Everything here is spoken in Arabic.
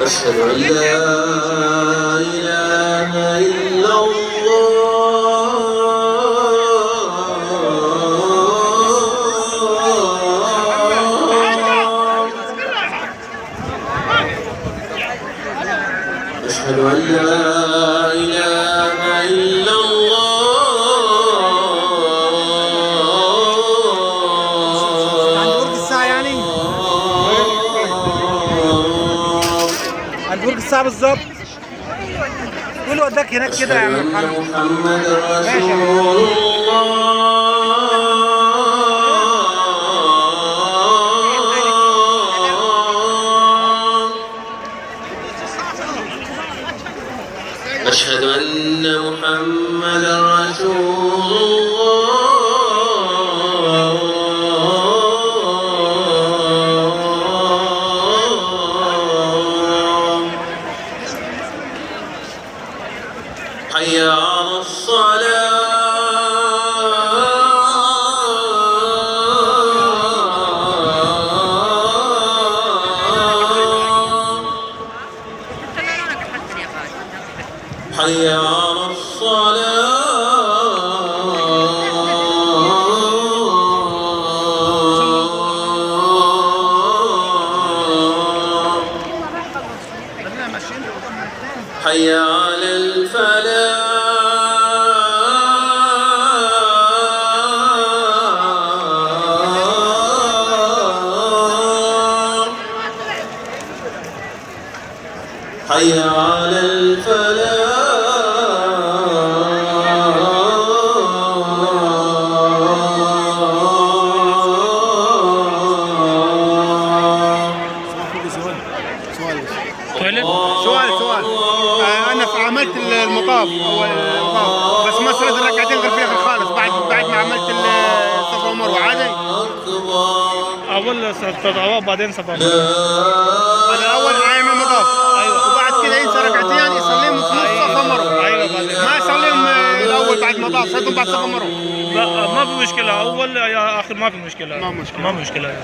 أشهد أن لا إله إلا الله. أشهد أن لا إله إلا البرج الساعة بالظبط. قول وداك هناك كده يا عم محمد. محمد رسول الله. أشهد أن محمد رسول الله. حي على الصلاة. حي على الصلاة. حي على الفلاح. حي على الفلاح. سؤال انا عملت المطاف بس ما صليت الركعتين غير في الاخر خالص بعد ما عملت الصفا والمروه عادي. اول طواف بعدين صفا انا اول اعمل مطاف وبعد كده ينسى ركعتين يصليهم في نص صفا ومروه. ما يصليهم الاول بعد ما طاف صليتهم بعد صفا ومروه. لا ما في مشكله، اول يا اخر ما في مشكله. ما في مشكله.